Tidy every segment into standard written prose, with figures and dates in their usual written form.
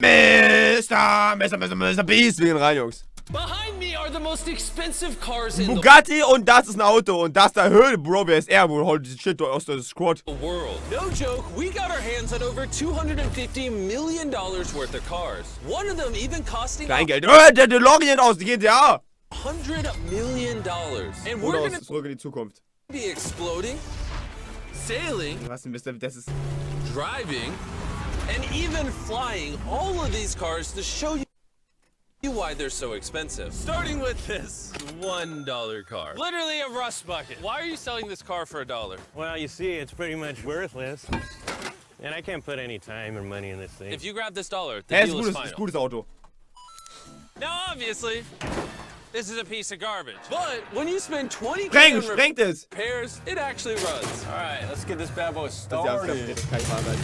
Mr. Beast. Wir gehen rein, Jungs. Behind me are the most expensive cars in Bugatti und das ist ein Auto. Und das da Höhle, Bro. Wer ist er? Wo holt die Shit aus der Squad? the world. No joke, we got our hands on over $250 million worth of cars. One of them even costing Kleingeld. Der DeLorean aus GTA. $100 million. And we're Oder gonna aus Zurück in die Zukunft. be exploding, sailing, Was denn, Mr. Das ist... driving, and even flying all of these cars to show you why they're so expensive. Starting with this $1 car. Literally a rust bucket. Why are you selling this car for $1? Well, you see, it's pretty much worthless. And I can't put any time or money in this thing. If you grab this dollar, the Ja, deal is ist final. gutes Auto. Now, obviously, this is a piece of garbage. But when you spend 20 grand on Sprengt es. repairs, it actually runs. All right, let's get this bad boy Das started. kann ich mal sein.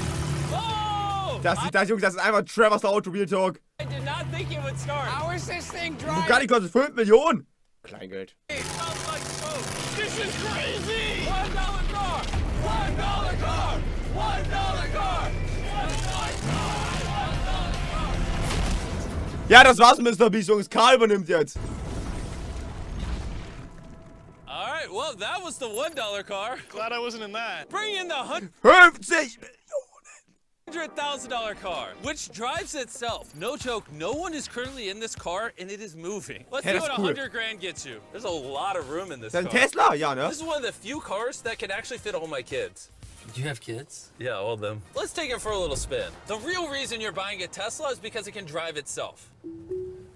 Oh! Das, Jungs, das ist einfach Trevor's Automobil-Talk. I did not think it would start. How is this thing driving? Bugatti kostet 5 Millionen. Kleingeld. It smells like smoke. This is crazy! $1 car! $1 car! $1 car! Ja, das war's, Mr. Beast, Jungs. Karl übernimmt jetzt. All right, well, that was the $1 car. Glad I wasn't in that. Bring in the 50 $100,000 car, which drives itself. No joke, no one is currently in this car, and it is moving. Let's Hey, see that's what cool. 100 grand gets you. There's a lot of room in this Das car. ist ein Tesla? Ja, ne? This is one of the few cars that can actually fit all my kids. Do you have kids? Yeah, all of them. Let's take it for a little spin. The real reason you're buying a Tesla is because it can drive itself.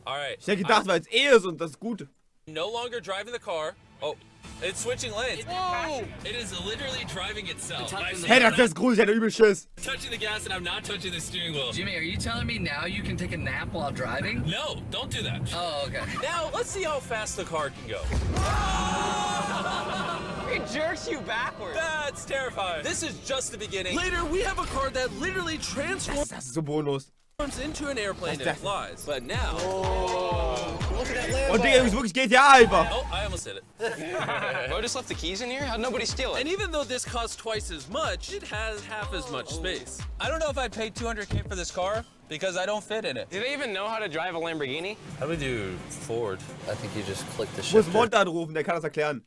All right. Ich hätte gedacht, weil es ist und das ist gut. I'm no longer driving the car. Oh, it's switching lanes. Whoa! It is literally driving itself. Hey, das ist gruselig, der übel Schiss. Touching the gas and I'm not touching the steering wheel. Jimmy, are you telling me now you can take a nap while driving? No, don't do that. Oh, okay. Now, let's see how fast the car can go. It jerks you backwards. That's terrifying. This is just the beginning. Later, we have a car that literally transforms Das ist so bonus. into an airplane and flies. But now... Look at that lamp. Und Digga, ist wirklich GTA einfach. Oh, I almost hit it. Bro, just left the keys in here? How'd nobody steal it? And even though this costs twice as much, it has half as much space. I don't know if I'd pay $200K for this car because I don't fit in it. Do they even know how to drive a Lamborghini? How do we do Ford? I think you just click the Ich muss shifter. Mont anrufen, der kann das erklären.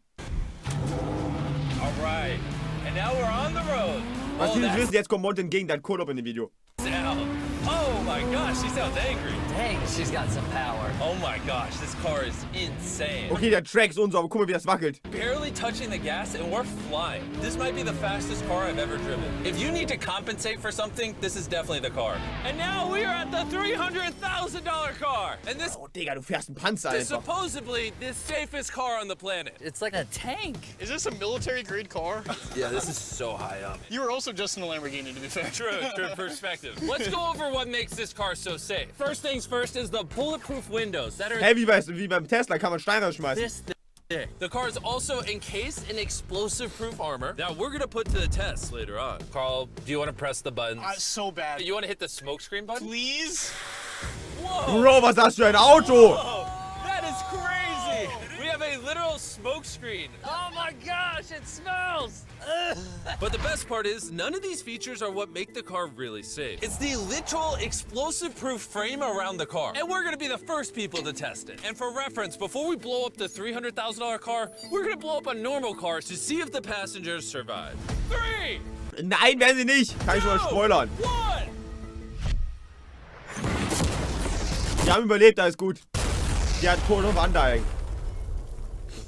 All right. And now we're on the road. Was Oh, viele nicht that's wissen, jetzt kommt Mont entgegen, der hat Kohlop in dem Video. sound. Oh my gosh, she sounds angry. Dang, she's got some power. Oh my gosh, this car is insane. Okay, der Track ist unser, aber guck mal, wie das wackelt. Barely touching the gas and we're flying. This might be the fastest car I've ever driven. If you need to compensate for something, this is definitely the car. And now we are at the $300,000 car. And this Oh, Digga, du fährst einen Panzer is einfach. supposedly the safest car on the planet. It's like a tank. Is this a military grade car? Yeah, this is so high up. You were also just in a Lamborghini, to be fair. True perspective. Let's go over what makes this car so safe. First things first is the bulletproof windows that are Hey, wie beim Tesla kann man Steine rausschmeißen. this thick. The car is also encased in explosive-proof armor that we're gonna put to the test later on. Carl, do you want to press the buttons? So bad. You want to hit the smokescreen button? Please? Whoa! Bro, was ist das für ein Auto? Whoa! That is crazy! We have a literal smokescreen. Oh my gosh, it smells! But the best part is, none of these features are what make the car really safe. It's the literal explosive-proof frame around the car. And we're gonna be the first people to test it. And for reference, before we blow up the $300,000 car, we're gonna blow up a normal car to see if the passengers survive. 3, Nein, werden sie nicht. Kann ich schon mal 2, spoilern. 1. Die haben überlebt, alles gut. Die hat Kohlop Undying.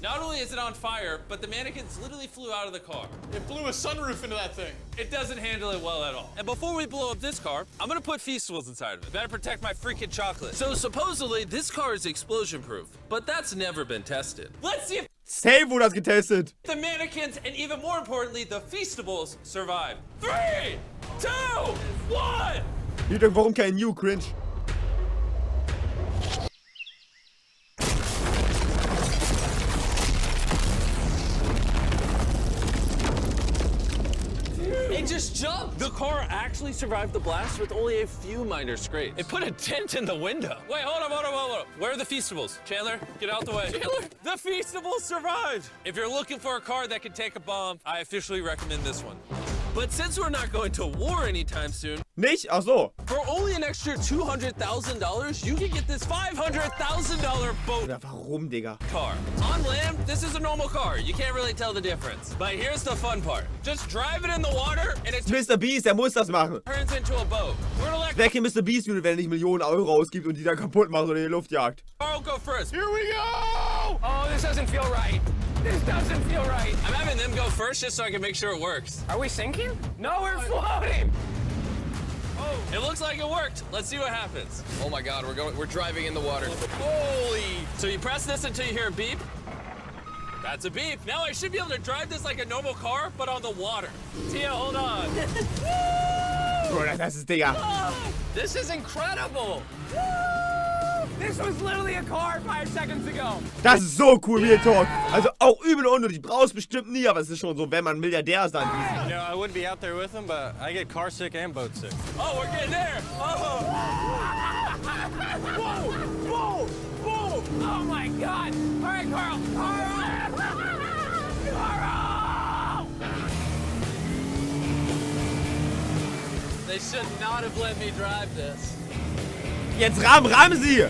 Not only is it on fire, but the mannequins literally flew out of the car. It blew a sunroof into that thing. It doesn't handle it well at all. And before we blow up this car, I'm gonna put Feastables inside of it. Better protect my freaking chocolate. So supposedly, this car is explosion-proof, but that's never been tested. Let's see if Safe wurde das getestet. the mannequins, and even more importantly, the Feastables survive. 3, 2, 1! Jeder, warum kein New Cringe? It just jumped! The car actually survived the blast with only a few minor scrapes. It put a dent in the window. Wait, hold up. Where are the Feastables? Chandler, get out the way. Chandler, the Feastables survived! If you're looking for a car that can take a bomb, I officially recommend this one. But since we're not going to war anytime soon, Nicht? Ach so. for only an extra $200,000, you can get this $500,000 boat Ja, warum, Digga? car. On land, this is a normal car. You can't really tell the difference. But here's the fun part. Just drive it in the water and it Mr. Beast, der muss das machen. turns into a boat. We're gonna let Wer kennt Mr. Beast, wenn er nicht Millionen Euro ausgibt und die dann kaputt macht oder in die Luft jagt? Carl go first. Here we go! Oh, this doesn't feel right. This doesn't feel right. I'm having them go first just so I can make sure it works. Are we sinking? No, we're floating. It looks like it worked. Let's see what happens. Oh my God, we're driving in the water. Holy! So you press this until you hear a beep. That's a beep. Now I should be able to drive this like a normal car, but on the water. Tia, hold on. Bro, das ist, Digga. This is incredible. This was literally a car 5 seconds ago. Das ist so cool, Real Talk. Also auch übel unnötig. Brauchst bestimmt nie, aber es ist schon so, wenn man Milliardär sein will. You know, I wouldn't be out there with them, but I get car sick and boat sick. Oh, we're getting there. Oh. Whoa! Whoa! Whoa! Oh my God! All right, Carl! Carl! They should not have let me drive this. Jetzt ramm sie!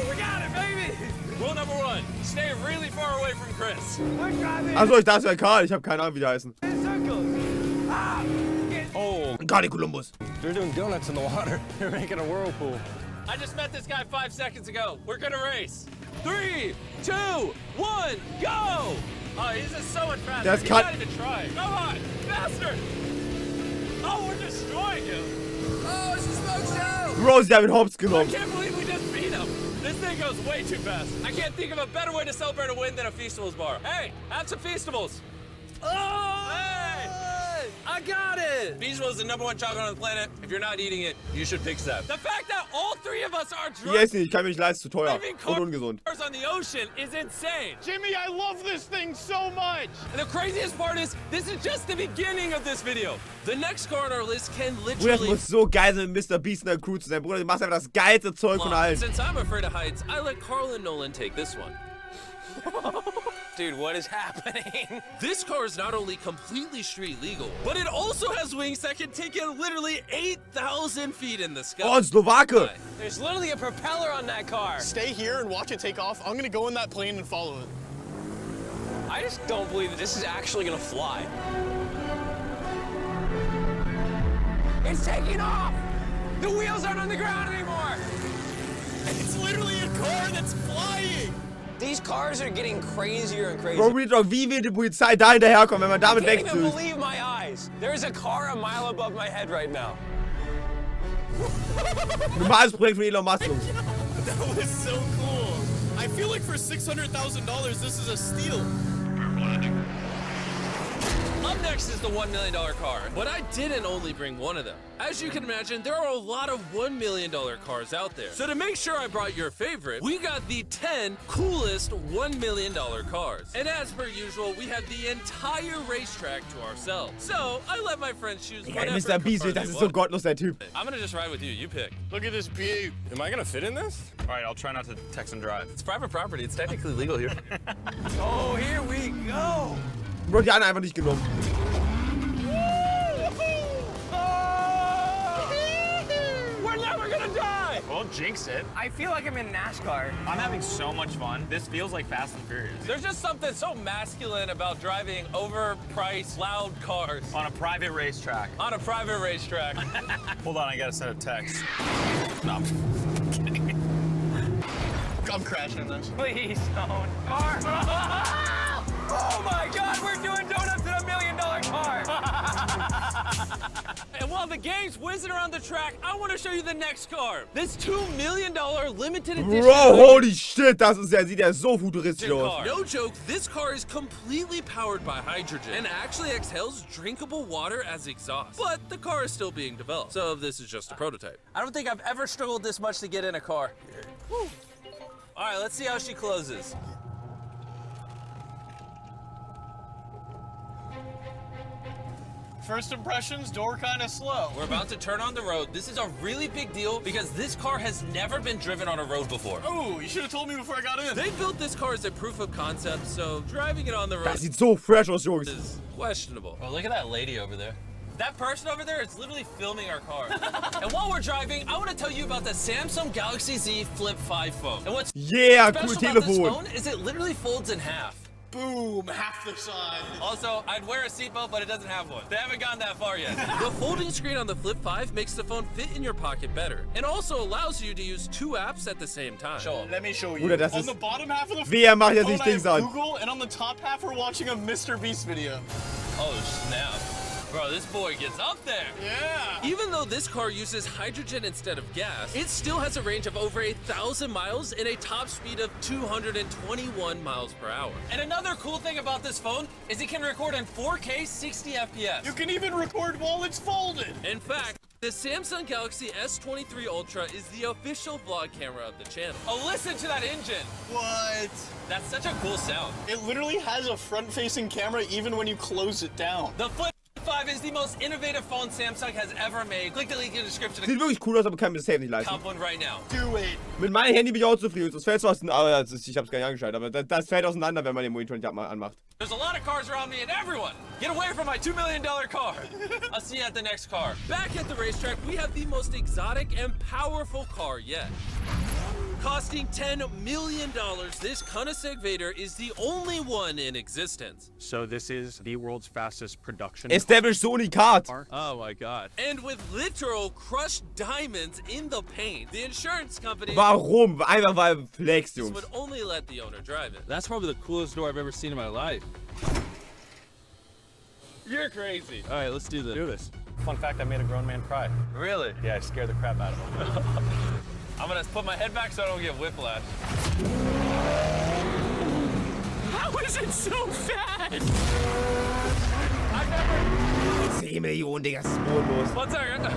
We got it, baby. Rule number 1, stay really far away from Chris. Achso, ich dachte, Karl. Ich habe keine Ahnung, wie die heißen. Oh, Carl Columbus. they're doing donuts in the water. They're making a whirlpool. I just met this guy 5 seconds ago. We're gonna race. 3, 2, 1, go! Oh, he's just so much faster. That's He's cut. not even trying. Come on, faster! Oh, we're destroying him. Oh, it's a smoke show. Bro, sie haben ihn hops I genommen. can't believe we just beat him. This thing goes way too fast. I can't think of a better way to celebrate a win than a Feastables bar. Hey, have some Feastables. Oh! Hey! I got it. Feastables is the #1 chocolate on the planet. If you're not eating it, you should pick them. The fact that all 3 of us are Ich drunk esse nicht, ich kann mir nicht leisten, zu teuer driving und ungesund. cars on the ocean is insane. Jimmy, I love this thing so much! And the craziest part is, this is just the beginning of this video. The next car on our list can Bruder, das literally muss so geil sein, mit Mr. Beast in der Crew zu sein. Bruder, du machst einfach das geilste Zeug von fly. allen. Since I'm afraid of heights, I let Carl and Nolan take this one. Dude, what is happening? This car is not only completely street legal, but it also has wings that can take it literally 8,000 feet in the sky. Oh, ein Slowake. There's literally a propeller on that car. Stay here and watch it take off. I'm gonna go in that plane and follow it. I just don't believe that this is actually gonna fly. It's taking off! The wheels aren't on the ground anymore! It's literally a car that's flying. These cars are getting crazier and crazier. Bro, Real Talk, wie will die Polizei da hinterherkommen, wenn man damit I can't even wegzieht? believe my eyes. There's a car a mile above my head right now. Normales Projekt von Elon Musk. That was so cool. I feel like for $600,000, this is a steal. Up next is the $1 million car, but I didn't only bring one of them. As you can imagine, there are a lot of $1 million cars out there. So to make sure I brought your favorite, we got the 10 coolest $1 million cars. And as per usual, we had the entire racetrack to ourselves. So I let my friends choose Ja, whatever Mr. Beast, car das they ist so want. gottlos, der Typ. I'm gonna just ride with you, you pick. Look at this beaut. Am I gonna fit in this? All right, I'll try not to text and drive. It's private property, it's technically legal here. Oh, here we go! Bro, die haben einfach nicht genommen. We're never gonna die! Well, jinx it. I feel like I'm in NASCAR. I'm having so much fun. This feels like Fast and Furious. There's just something so masculine about driving overpriced, loud cars On a private racetrack. on a private racetrack. Hold on, I gotta send a text. No. I'm crashing this. Please don't. Car! Oh my God, we're doing donuts in $1 million car! And while the game's whizzing around the track, I want to show you the next car. This $2 million limited edition Bro, holy shit, das ist ja, sieht ja so futuristisch aus. car. No joke, this car is completely powered by hydrogen and actually exhales drinkable water as exhaust. But the car is still being developed, so this is just a prototype. I don't think I've ever struggled this much to get in a car. Whew. All right, let's see how she closes. First impressions, door kind of slow. We're about to turn on the road. This is a really big deal because this car has never been driven on a road before. Oh, you should have told me before I got in. They built this car as a proof of concept, so driving it on the road Das sieht so fresh aus, Jungs. is questionable. Oh, look at that lady over there. That person over there is literally filming our car. And while we're driving, I want to tell you about the Samsung Galaxy Z Flip 5 phone. And what's Yeah, special cool about this Telefon. phone is it literally folds in half. Boom, half the size. Also, I'd wear a seatbelt, but it doesn't have one. They haven't gotten that far yet. The folding screen on the Flip 5 makes the phone fit in your pocket better, and also allows you to use 2 apps at the same time. Show 'em. Let me show you. Bruder, das On ist... the bottom half of the Wer macht jetzt phone, nicht I Dings have an? Google, and on the top half, we're watching a Mr. Beast video. Oh, snap. Bro, this boy gets up there. Yeah. Even though this car uses hydrogen instead of gas, it still has a range of over 1,000 miles and a top speed of 221 miles per hour. And another cool thing about this phone is it can record in 4K 60 FPS. You can even record while it's folded. In fact, the Samsung Galaxy S23 Ultra is the official vlog camera of the channel. Oh, listen to that engine. What? That's such a cool sound. It literally has a front-facing camera even when you close it down. The Flip 5 is the most innovative phone Samsung has ever made. Click the link in the description. Sieht wirklich cool aus, aber kann mir das Safe nicht leisten. Cop one right now. Do it. Mit meinem Handy bin ich auch zufrieden. Das fällt so auseinander. Ich hab's gar nicht angeschaltet, aber das fällt auseinander, wenn man den Monitor nicht anmacht. There's a lot of cars around me and everyone, get away from my $2 million car. I'll see you at the next car. Back at the racetrack, we have the most exotic and powerful car yet. Costing $10 million, this Koenigsegg Vader is the only one in existence. So this is the world's fastest production Established Sony Card. car. Oh my god. And with literal crushed diamonds in the paint, the insurance company Warum? Einfach weil Flex, Jungs. would only let the owner drive it. That's probably the coolest door I've ever seen in my life. You're crazy. All right, let's do this. Do this. Fun fact, I made a grown man cry. Really? Yeah, I scared the crap out of him. I'm gonna put my head back so I don't get whiplash. How is it so fast? 10 Millionen, Digga, das ist bodenlos. 1 second.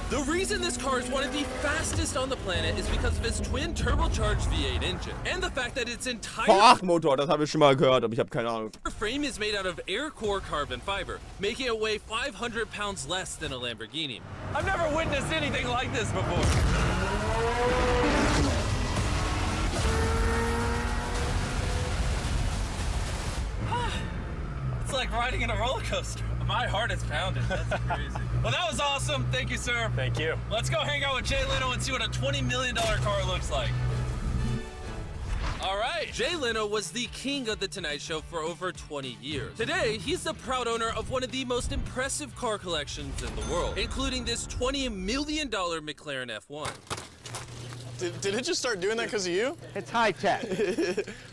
The reason this car is one of the fastest on the planet is because of its twin turbocharged V8 engine. And the fact that its entire V8 Motor, das habe ich schon mal gehört, aber ich habe keine Ahnung. frame is made out of air core carbon fiber, making it weigh 500 pounds less than a Lamborghini. I've never witnessed anything like this before. It's like riding in a roller coaster. My heart is pounding. That's crazy. Well, that was awesome. Thank you, sir. Thank you. Let's go hang out with Jay Leno and see what a $20 million car looks like. All right, Jay Leno was the king of The Tonight Show for over 20 years. Today, he's the proud owner of one of the most impressive car collections in the world, including this $20 million McLaren F1. Did it just start doing that because of you? It's high tech.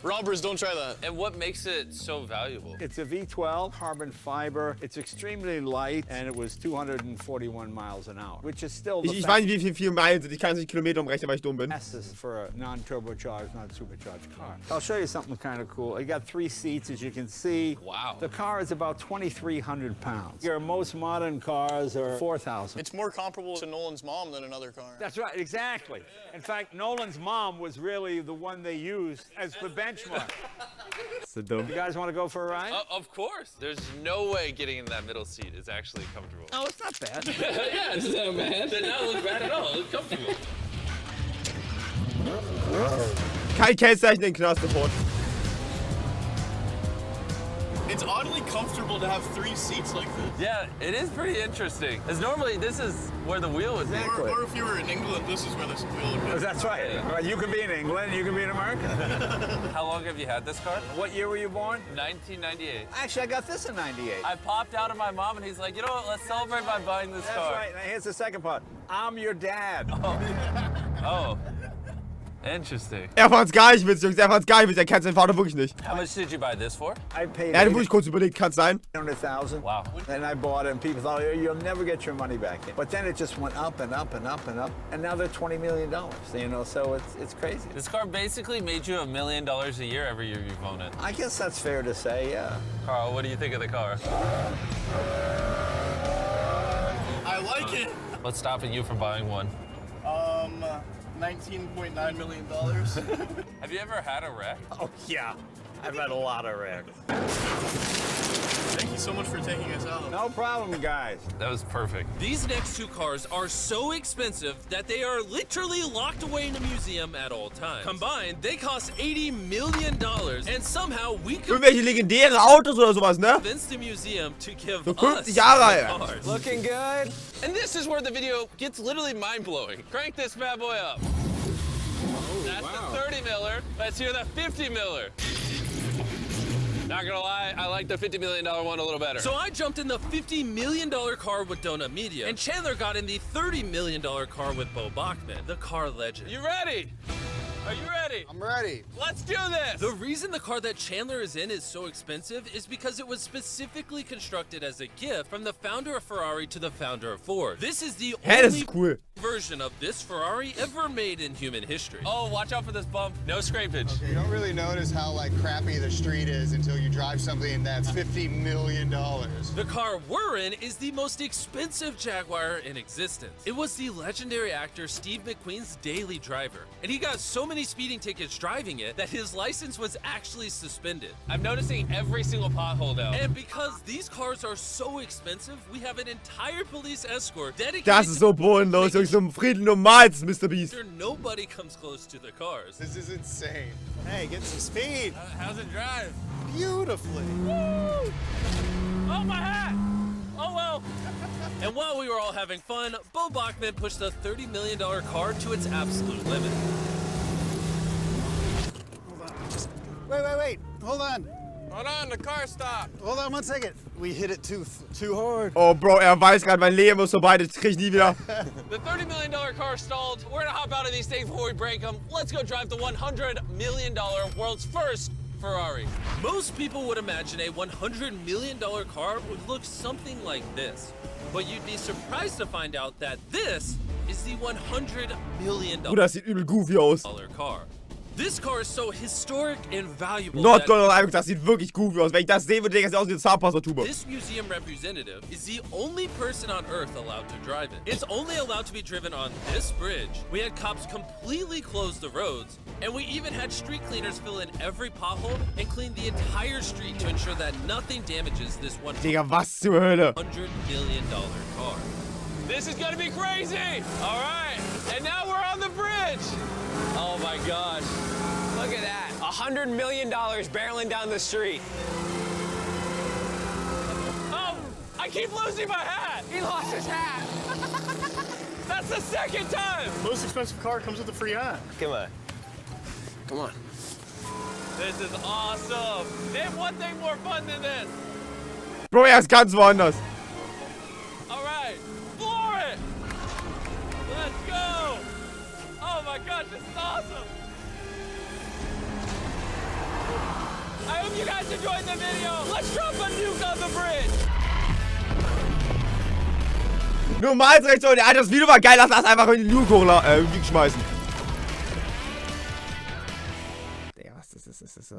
Robbers, don't try that. And what makes it so valuable? It's a V12 carbon fiber. It's extremely light, and it was 241 miles an hour, which is still the Ich weiß nicht, wie viel Meilen sind. Ich kann es nicht Kilometer umrechnen, weil ich dumm bin. fastest for a non-turbocharged, non-supercharged car. I'll show you something kind of cool. You got 3 seats, as you can see. Wow. The car is about 2,300 pounds. Your most modern cars are 4,000. It's more comparable to Nolan's mom than another car. That's right, exactly. In fact, Nolan's mom was really the one they used as the benchmark. So dumm. You guys want to go for a ride? Of course. There's no way getting in that middle seat is actually comfortable. No, it's not bad. Yeah, it's not bad. Did not look bad at all. It looked comfortable. Kein Kennzeichen in den Knast sofort. It's oddly comfortable to have 3 seats like this. Yeah, it is pretty interesting. Because normally this is where the wheel would be. Or if you were in England, this is where this wheel would be. That's right. Well, you can be in England, you can be in America. How long have you had this car? What year were you born? 1998. Actually, I got this in 98. I popped out of my mom and he's like, you know what, let's celebrate by buying this That's car. right. Now here's the second part. I'm your dad. Oh. Interesting. Er fand's gar nicht witzig, Jungs. Er fand's gar nicht witzig. Er kennt seinen Vater wirklich nicht. How much did you buy this for? I paid Er hatte wirklich kurz überlegt, kann's sein? 800,000. Wow. And I bought it, and people thought, you'll never get your money back. But then it just went up and up and up and up, and now they're $20 million. You know, so it's crazy. This car basically made you $1 million a year every year you've owned it. I guess that's fair to say, yeah. Carl, what do you think of the car? I like it. What's stopping you from buying one? $19.9 million. Have you ever had a wreck? Oh, yeah. I've had a lot of wrecks. Thank you so much for taking us out. No problem, guys. That was perfect. These next two cars are so expensive that they are literally locked away in a museum at all times. Combined, they cost $80 million, and somehow we could Irgendwelche legendäre Autos oder sowas, ne? convince the museum to give So us 50 Jahre the alt. cars. Looking good? And this is where the video gets literally mind-blowing. Crank this bad boy up. That's the 30 miller. Let's hear the 50 miller. Not gonna lie, I like the $50 million one a little better. So I jumped in the $50 million car with Donut Media, and Chandler got in the $30 million car with Bo Bachman, the car legend. You ready? Are you ready? I'm ready. Let's do this! The reason the car that Chandler is in is so expensive is because it was specifically constructed as a gift from the founder of Ferrari to the founder of Ford. This is the Das only ist cool. version of this Ferrari ever made in human history. Oh, watch out for this bump. No scrapage. You don't really notice how crappy the street is until you drive something that's $50 million. The car we're in is the most expensive Jaguar in existence. It was the legendary actor Steve McQueen's daily driver, and he got so many speeding tickets driving it that his license was actually suspended. I'm noticing every single pothole now. And because these cars are so expensive, we have an entire police escort dedicated Das ist so bodenlos. Jungs, so ein Frieden normalst, Mr. Beast. sure nobody comes close to the cars. This is insane. Hey, get some speed. How's it drive? Beautifully. Oh, my hat! Oh, well. And while we were all having fun, Bo Bachman pushed the $30 million car to its absolute limit. Wait. Hold on. Hold on, the car stopped. Hold on 1 second. We hit it too hard. Oh, Bro, weiß gerade, mein Leben ist vorbei, das krieg ich nie wieder. The $30 million car stalled. We're gonna hop out of these things before we break them. Let's go drive the $100 million world's first Ferrari. Most people would imagine a $100 million car would look something like this. But you'd be surprised to find out that this is the $100 million Bruder, das sieht übel goofy aus. car. This car is so historic and valuable Nordkorea, das sieht wirklich goofy aus. Wenn ich das sehe, würde ich denken, das sieht aus wie eine Zahnpastatube. this museum representative is the only person on Earth allowed to drive it. It's only allowed to be driven on this bridge. We had cops completely close the roads, and we even had street cleaners fill in every pothole and clean the entire street to ensure that nothing damages this Digga, was zur Hölle? $100 million car. This is gonna be crazy! All right, and now we're on the bridge. Oh my gosh. Look at that. $100 million barreling down the street. Oh, I keep losing my hat. He lost his hat. That's the second time. Most expensive car comes with a free hat. Come on. This is awesome. Name one thing more fun than this. Bro, er ist ganz woanders. All right, floor it. Let's go. Oh my gosh, this is awesome. I hope you guys enjoyed the video. Let's drop a nuke on the bridge. Normal rechts unten. Alter, das Video war geil. Lass das einfach in die Nuke schmeißen. Digga, was ist das?